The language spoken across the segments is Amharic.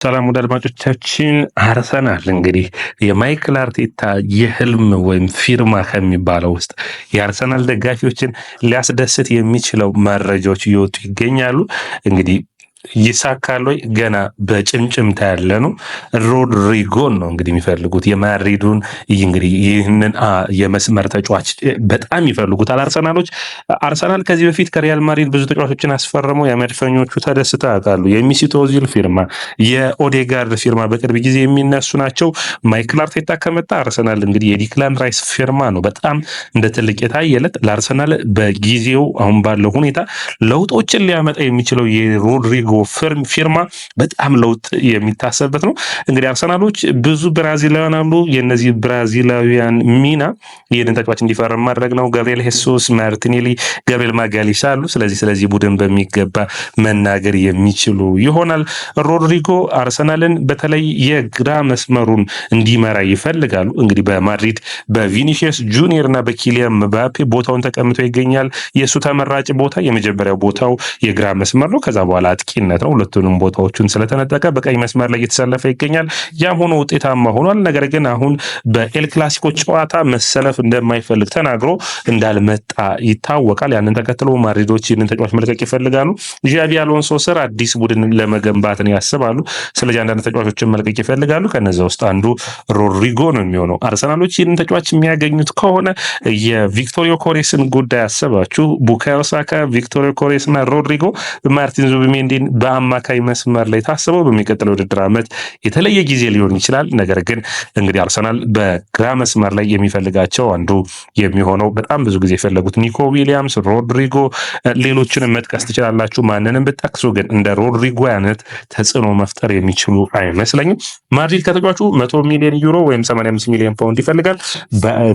ሰላም ወደ አድማጮቻችን። አርሰናል እንግዲህ የማይክል አርቴታ የህልም ወይም ፊርማ ከሚባለው ውስጥ የአርሰናል ደጋፊዎችን ሊያስደስት የሚችለው መረጃዎች እየወጡ ይገኛሉ። እንግዲህ ይሳካል ወይ? ገና በጭምጭምታ ያለ ነው። ሮድሪጎን ነው እንግዲህ የሚፈልጉት የማድሪዱን እንግዲህ ይህንን የመስመር ተጫዋች በጣም ይፈልጉታል አርሰናሎች። አርሰናል ከዚህ በፊት ከሪያል ማድሪድ ብዙ ተጫዋቾችን አስፈርመው የመድፈኞቹ ተደስተው ያውቃሉ። የሚሲት ኦዚል ፊርማ፣ የኦዴጋርድ ፊርማ በቅርብ ጊዜ የሚነሱ ናቸው። ማይክል አርቴታ ከመጣ አርሰናል እንግዲህ የዲክላን ራይስ ፊርማ ነው በጣም እንደ ትልቅ የታየለት ለአርሰናል በጊዜው አሁን ባለው ሁኔታ ለውጦችን ሊያመጣ የሚችለው የሮድሪጎ ፊርማ በጣም ለውጥ የሚታሰብበት ነው። እንግዲህ አርሰናሎች ብዙ ብራዚላውያን አሉ። የነዚህ ብራዚላውያን ሚና ይህንን ተጫዋች እንዲፈርም ማድረግ ነው። ገብርኤል ሄሱስ፣ ማርቲኔሊ፣ ገብርኤል ማጋሊሳ አሉ። ስለዚህ ቡድን በሚገባ መናገር የሚችሉ ይሆናል። ሮድሪጎ አርሰናልን በተለይ የግራ መስመሩን እንዲመራ ይፈልጋሉ። እንግዲህ በማድሪድ በቪኒሺየስ ጁኒየር እና በኪሊያን ምባፔ ቦታውን ተቀምጦ ይገኛል። የእሱ ተመራጭ ቦታ የመጀመሪያው ቦታው የግራ መስመር ነው። ከዛ በኋላ አጥቂነት ነው። ሁለቱንም ቦታዎቹን ስለተነጠቀ በቀኝ መስመር ላይ እየተሰለፈ ይገኛል። ያም ሆኖ ውጤታማ ሆኗል። ነገር ግን አሁን በኤል ክላሲኮ ጨዋታ መሰለፍ እንደማይፈልግ ተናግሮ እንዳልመጣ ይታወቃል። ያንን ተከትሎ ማድሪዶች ይህንን ተጫዋች መልቀቅ ይፈልጋሉ። ዣቪ አሎንሶ ስር አዲስ ቡድን ለመገንባት ነው ያስባሉ። ስለዚህ አንዳንድ ተጫዋቾችን መልቀቅ ይፈልጋሉ። ከነዚያ ውስጥ አንዱ ሮድሪጎ ነው የሚሆነው። አርሰናሎች ይህንን ተጫዋች የሚያገኙት ከሆነ የቪክቶሪዮ ኮሬስን ጉዳይ አሰባችሁ። ቡካዮ ሳካ፣ ቪክቶሪዮ ኮሬስ እና ሮድሪጎ ማርቲን ዙቢሜንዲን በአማካይ መስመር ላይ ታስበው በሚቀጥለው ውድድር ዓመት የተለየ ጊዜ ሊሆን ይችላል። ነገር ግን እንግዲህ አርሰናል በግራ መስመር ላይ የሚፈልጋቸው አንዱ የሚሆነው በጣም ብዙ ጊዜ የፈለጉት ኒኮ ዊሊያምስ፣ ሮድሪጎ፣ ሌሎችንም መጥቀስ ትችላላችሁ። ማንንም ብትጠቅሱ ግን እንደ ሮድሪጎ አይነት ተጽዕኖ መፍጠር የሚችሉ አይመስለኝም። ማድሪድ ከተጫዋቹ 100 ሚሊዮን ዩሮ ወይም 85 ሚሊዮን ፓውንድ ይፈልጋል።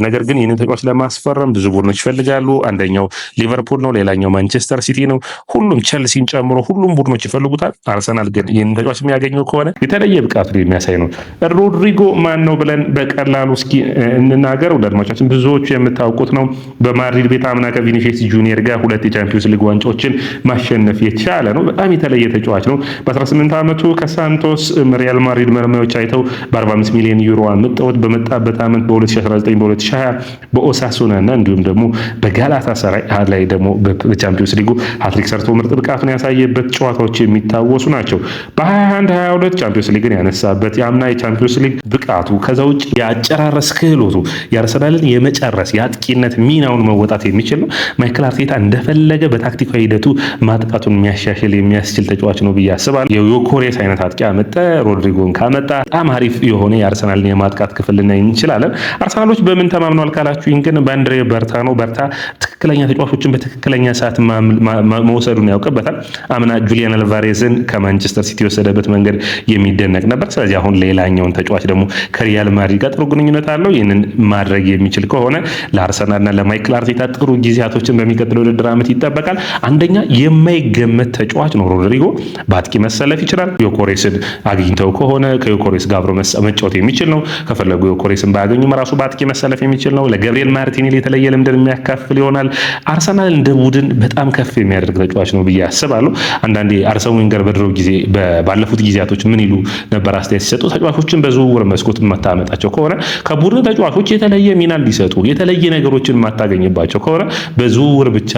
ነገር ግን ይህንን ተጫዋች ለማስፈረም ብዙ ቡድኖች ይፈልጋሉ። አንደኛው ሊቨርፑል ነው፣ ሌላኛው ማንቸስተር ሲቲ ነው። ሁሉም ቸልሲን ጨምሮ ሁሉም ቡድኖች ይፈልጉታል። አርሰናል ግን ይህንን ተጫዋች የሚያገኘው ከሆነ የተለየ ብቃቱ የሚያሳይ ነው። ሮድሪጎ ማን ነው ብለን በቀላሉ እስኪ እንናገር። ወደ አድማጮቻችን ብዙዎቹ የምታውቁት ነው። በማድሪድ ቤት አምና ከቪኒሺየስ ጁኒየር ጋር 2 የቻምፒዮንስ ሊግ ዋንጫዎችን ማሸነፍ የቻለ ነው። በጣም የተለየ ተጫዋች ነው። በ18 ዓመቱ ከሳንቶስ ሪያል ማድሪድ መርማዮች አይተው በ45 ሚሊዮን ዩሮ አምጠውት በመጣበት ዓመት በ2019 በ2020 በኦሳሱና እና እንዲሁም ደግሞ በጋላታ ሰራይ ላይ ደግሞ በቻምፒዮንስ ሊጉ ሃትሪክ ሰርቶ ምርጥ ብቃቱን ያሳየበት ጨዋታዎች የሚታወሱ ናቸው። በ21-22 ቻምፒዮንስ ሊግን ያነሳበት የአምና የቻምፒዮንስ ሊግ ብቃቱ፣ ከዛ ውጭ የአጨራረስ ክህሎቱ የአርሰናልን የመጨረስ የአጥቂነት ሚናውን መወጣት የሚችል ነው። ማይክል አርቴታ እንደፈለገ በታክቲካዊ ሂደቱ ማጥቃቱን የሚያሻሽል የሚያስችል ተጫዋች ነው ብዬ አስባለሁ። የዮኮሬስ አይነት አጥቂ አመጣ፣ ሮድሪጎን ካመጣ በጣም አሪፍ የሆነ የአርሰናልን የማጥቃት ክፍል ልናይ እንችላለን። አርሰናሎች በምን ተማምነዋል ካላችሁኝ ግን በአንድሬ በርታ ነው። በርታ ትክክለኛ ተጫዋቾችን በትክክለኛ ሰዓት መውሰዱን ያውቅበታል። አምና ጁሊያን አልቫሬዝን ከማንቸስተር ሲቲ የወሰደበት መንገድ የሚደነቅ ነበር። ስለዚህ አሁን ሌላኛውን ተጫዋች ደግሞ ከሪያል ማድሪድ ጋር ጥሩ ግንኙነት አለው። ይህንን ማድረግ የሚችል ከሆነ ለአርሰናልና ለማይክል አርቴታ ጥሩ ጊዜያቶችን በሚቀጥለው ውድድር ዓመት ይጠበቃል። አንደኛ የማይገመት ተጫዋች ነው ሮድሪጎ። በአጥቂ መሰለፍ ይችላል። ዮኮሬስን አግኝተው ከሆነ ከዮኮሬስ ጋር አብሮ መጫወት የሚችል ነው። ከፈለጉ ዮኮሬስን ባያገኙም ራሱ በአጥቂ መሰለፍ የሚችል ነው። ለገብርኤል ማርቲኔሊ የተለየ ልምድን የሚያካፍል ይሆናል። አርሰናል እንደ ቡድን በጣም ከፍ የሚያደርግ ተጫዋች ነው ብዬ አስባለሁ። አንዳንዴ አርሰን ዌንገር በድሮ ጊዜ ባለፉት ጊዜያቶች ምን ይሉ ነበር አስተያየት ሲሰጡ፣ ተጫዋቾችን በዝውውር መስኮት የማታመጣቸው ከሆነ ከቡድን ተጫዋቾች የተለየ ሚና እንዲሰጡ የተለየ ነገሮችን የማታገኝባቸው ከሆነ በዝውውር ብቻ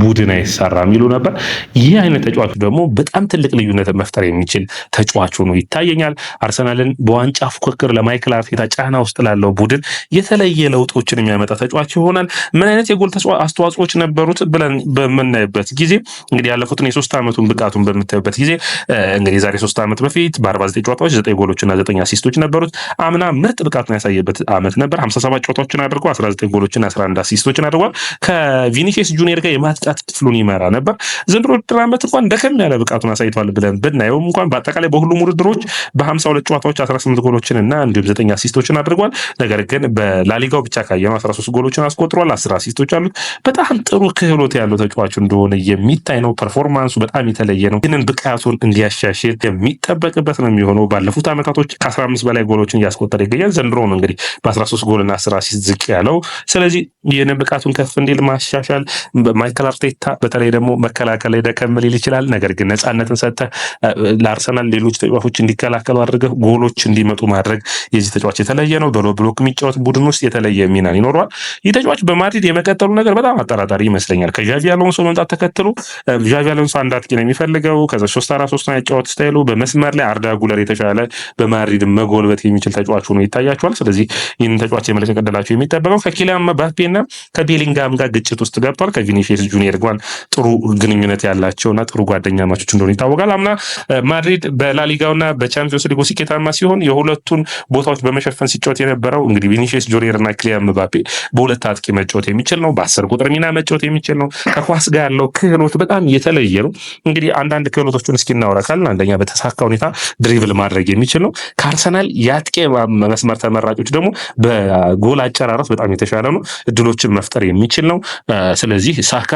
ቡድን አይሰራም ይሉ ነበር። ይህ አይነት ተጫዋቹ ደግሞ በጣም ትልቅ ልዩነት መፍጠር የሚችል ተጫዋቹ ነው ይታየኛል። አርሰናልን በዋንጫ ፉክክር ለማይክል አርቴታ ጫና ውስጥ ላለው ቡድን የተለየ ለውጦችን የሚያመጣ ተጫዋች ይሆናል። ምን አይነት የጎል አስተዋጽኦች ነበሩት ብለን በምናይበት ጊዜ እንግዲህ ያለፉትን የ3 ዓመቱን ብቃቱን በምታዩበት ጊዜ እንግዲህ ዛሬ 3 ዓመት በፊት በ49 ጨዋታዎች 9 ጎሎችና 9 አሲስቶች ነበሩት። አምና ምርጥ ብቃቱን ያሳየበት ዓመት ነበር። 57 ጨዋታዎችን አድርጎ 19 ጎሎችና 11 አሲስቶችን አድርጓል። ከቪኒሺየስ ጁኒየር ጋር የማጥቃት ክፍሉን ይመራ ነበር። ዘንድሮ ውድድር ዓመት እንኳን ደከም ያለ ብቃቱን አሳይቷል ብለን ብናየው እንኳን በአጠቃላይ በሁሉም ውድድሮች በ52 ጨዋታዎች 18 ጎሎችን እና እንዲሁም 9 አሲስቶችን አድርጓል። ነገር ግን በላሊጋው ብቻ ካየነው 13 ጎሎችን አስቆጥሯል፣ 10 አሲስቶች አሉት። በጣም ጥሩ ክህሎት ያለው ተጫዋች እንደሆነ የሚታይ ነው። ፐርፎርማንሱ በጣም የተለየ ነው። ይህንን ብቃቱን እንዲያሻሽል የሚጠበቅበት ነው የሚሆነው። ባለፉት ዓመታቶች ከ15 በላይ ጎሎችን እያስቆጠረ ይገኛል። ዘንድሮ ነው እንግዲህ በ13 ጎልና 10 አሲስት ዝቅ ያለው። ስለዚህ ይህንን ብቃቱን ከፍ እንዲል ማሻሻል ማይክል አርቴታ በተለይ ደግሞ መከላከል ላይ ደከም ሊል ይችላል። ነገር ግን ነፃነትን ሰጥተህ ለአርሰናል ሌሎች ተጫዋቾች እንዲከላከሉ አድርገህ ጎሎች እንዲመጡ ማድረግ የዚህ ተጫዋች የተለየ ነው። በሎ ብሎክ የሚጫወት ቡድን ውስጥ የተለየ ሚና ይኖረዋል። ይህ ተጫዋች በማድሪድ የመቀጠሉ ነገር በጣም አጠራጣሪ ይመስለኛል። ከዣቪ አሎንሶ መምጣት ተከትሎ ዣቪ አሎንሶ አንድ አጥቂ ነው የሚፈልገው። ከዛ 3-4-3 ያጫወት ስታይሉ በመስመር ላይ አርዳ ጉለር የተሻለ በማድሪድ መጎልበት የሚችል ተጫዋች ሆኖ ይታያቸዋል። ስለዚህ ይህንን ተጫዋች የመለቀቅ ዕድላቸው የሚጠበቀው ከኪሊያን ምባፔና ከቤሊንጋም ጋር ግጭት ውስጥ ገብቷል። ከቪኒሲየስ ጁኒየር ጋር ጥሩ ግንኙነት ያላቸውና ጥሩ ጓደኛ ማቾች እንደሆኑ ይታወቃል። አምና ማድሪድ በላሊጋውና በቻምፒዮንስ ሊጉ ስኬታማ ሲሆን የሁለቱን ቦታዎች በመሸፈን ሲጫወት የነበረው እንግዲህ ቪኒሲየስ ጁኒየርና ኪሊያን ምባፔ በሁለት አጥቂ መጫወት የሚችል ነው። በ10 ቁጥር ሚና መጫወት የሚችል ነው። ከኳስ ጋር ያለው ክህሎት በጣም የተለየ ነው። እንግዲህ አንዳንድ ክህሎቶችን እስኪ እናወራካለን። አንደኛ በተሳካ ሁኔታ ድሪብል ማድረግ የሚችል ነው። ከአርሰናል የአጥቂ መስመር ተመራጮች ደግሞ በጎል አጨራረስ በጣም የተሻለ ነው። እድሎችን መፍጠር የሚችል ነው። ስለዚህ ሳካ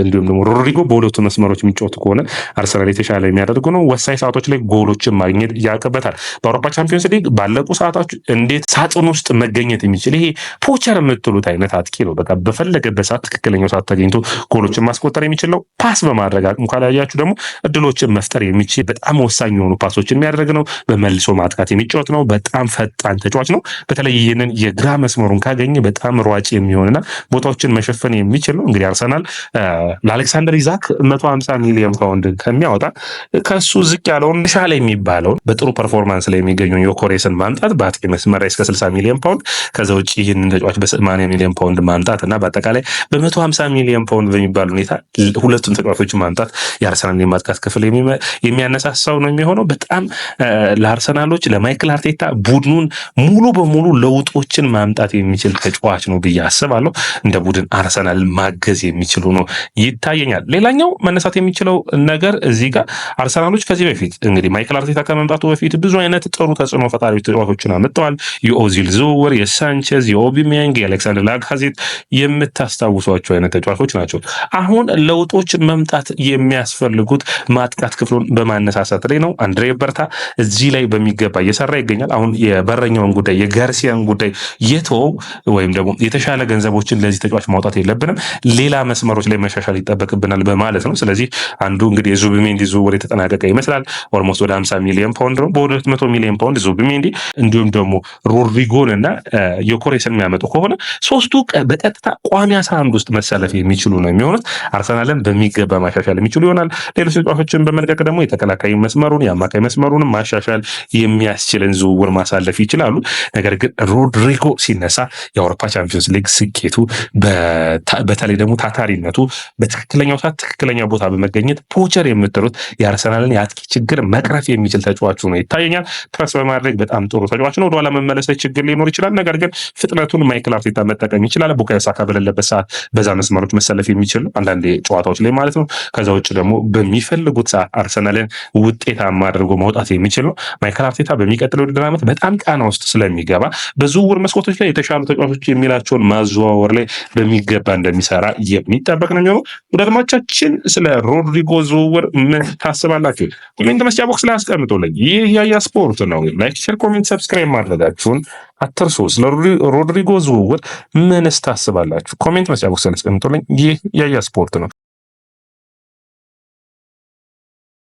እንዲሁም ደግሞ ሮድሪጎ በሁለቱ መስመሮች የሚጫወቱ ከሆነ አርሰናል የተሻለ የሚያደርጉ ነው። ወሳኝ ሰዓቶች ላይ ጎሎችን ማግኘት ያቀበታል። በአውሮፓ ቻምፒዮንስ ሊግ ባለቁ ሰዓቶች እንዴት ሳጥን ውስጥ መገኘት የሚችል ይሄ ፖቸር የምትሉት አይነት አጥቂ ነው። በቃ በፈለገበት ሰዓት ትክክለኛው ሰዓት ተገኝቶ ጎሎችን ማስቆጠር የሚችል ነው። ፓስ በማድረግ አቅም ካላያችሁ ደግሞ እድሎችን መፍጠር የሚችል በጣም ወሳኝ የሆኑ ፓሶችን የሚያደርግ ነው። በመልሶ ማጥቃት የሚጫወት ነው። በጣም ፈጣን ተጫዋች ነው። በተለይ ይህንን የግራ መስመሩን ካገኘ በጣም ሯጭ የሚሆንና ቦታዎችን መሸፈን የሚችል ነው። እንግዲህ አርሰናል ለአሌክሳንደር ኢዛክ 150 ሚሊዮን ፓውንድ ከሚያወጣ ከሱ ዝቅ ያለውን ሻለ የሚባለውን በጥሩ ፐርፎርማንስ ላይ የሚገኘውን ዮኮሬስን ማምጣት በአጥቂ መስመር ላይ እስከ 60 ሚሊዮን ፓውንድ ከዛ ውጭ ይህንን ተጫዋች በ80 ሚሊዮን ፓውንድ ማምጣት እና በአጠቃላይ በ150 ሚሊዮን ፓውንድ በሚባል ሁኔታ ሁለቱን ተጫዋቾች ማምጣት የአርሰናል የማጥቃት ክፍል የሚያነሳሳው ነው የሚሆነው። በጣም ለአርሰናሎች ለማይክል አርቴታ ቡድኑን ሙሉ በሙሉ ለውጦችን ማምጣት የሚችል ተጫዋች ነው ብዬ አስባለሁ። እንደ ቡድን አርሰናል ማገዝ የሚችሉ ነው ይታየኛል። ሌላኛው መነሳት የሚችለው ነገር እዚህ ጋር አርሰናሎች ከዚህ በፊት እንግዲህ ማይክል አርቴታ ከመምጣቱ በፊት ብዙ አይነት ጥሩ ተጽዕኖ ፈጣሪ ተጫዋቾችን አመጣዋል። የኦዚል ዝውውር፣ የሳንቼዝ፣ የኦቢሜያንግ፣ የአሌክሳንደር ላካዜት የምታስታውሷቸው አይነት ተጫዋቾች ናቸው። አሁን ለውጦች መምጣት የሚያስፈልጉት ማጥቃት ክፍሉን በማነሳሳት ላይ ነው። አንድሬ በርታ እዚህ ላይ በሚገባ እየሰራ ይገኛል። አሁን የበረኛውን ጉዳይ የጋርሲያን ጉዳይ የተወው ወይም ደግሞ የተሻለ ገንዘቦችን ለዚህ ተጫዋች ማውጣት የለብንም፣ ሌላ መስመሮች ላይ መሻሻል ይጠበቅብናል በማለት ነው። ስለዚህ አንዱ እንግዲህ የዙቢሜንዲ ዝውውር የተጠናቀቀ ይመስላል። ኦልሞስት ወደ 50 ሚሊዮን ፓውንድ ነው። በ200 ሚሊዮን ፓውንድ ዙቢሜንዲ እንዲሁም ደግሞ ሮድሪጎን እና ዮኮሬስን የሚያመጡ ከሆነ ሶስቱ በቀጥታ ቋሚ 11 ውስጥ መሰለፍ የሚችሉ ነው የሚሆኑት። አርሰናልን በሚገባ ማሻሻል የሚችሉ ይሆናል። ሌሎች ተጫዋቾችን በመልቀቅ ደግሞ የተከላካይ መስመሩን የአማካይ መስመሩንም ማሻሻል የሚያስችልን ዝውውር ማሳለፍ ይችላሉ። ነገር ግን ሮድሪጎ ሲነሳ የአውሮፓ ቻምፒዮንስ ሊግ ስኬቱ በተለይ ደግሞ ታታሪነቱ በትክክለኛው ሰዓት ትክክለኛ ቦታ በመገኘት ፖቸር የምትሉት የአርሰናልን የአጥቂ ችግር መቅረፍ የሚችል ተጫዋቹ ነው ይታየኛል። ፕረስ በማድረግ በጣም ጥሩ ተጫዋች ነው። ወደኋላ መመለስ ችግር ሊኖር ይችላል። ነገር ግን ፍጥነቱን ማይክል አርቴታ መጠቀም ይችላል። ቡካዮ ሳካ በሌለበት ሰዓት በዛ መስመሮች መሰለፍ የሚችል አንዳንድ ጨዋታዎች ላይ ማለት ነው። ከዛ ውጭ ደግሞ በሚፈልጉት ሰዓት አርሰናልን ውጤታማ አድርጎ መውጣት የሚችል ነው። ማይክል አርቴታ በሚቀጥለው ውድድር ዓመት በጣም ቃና ውስጥ ስለሚገባ በዝውውር መስኮቶች ላይ የተሻሉ ተጫዋቾች የሚላቸውን ማዘዋወር ላይ በሚገባ እንደሚሰራ የሚጠበቅ ነው የሚሆነው። ወደ አድማጮቻችን ስለ ሮድሪጎ ዝውውር ምን ታስባላችሁ? ኮሜንት መስጫ ቦክስ ላይ አስቀምጡልኝ። ይህ ያያ ስፖርት ነው። ላይክ፣ ሼር፣ ኮሜንት፣ ሰብስክራይብ ማድረጋችሁን አትርሱ። ስለ ሮድሪጎ ዝውውር ምንስ ታስባላችሁ? ኮሜንት መስጫ ቦክስ ላይ አስቀምጡልኝ። ይህ ያያ ስፖርት ነው።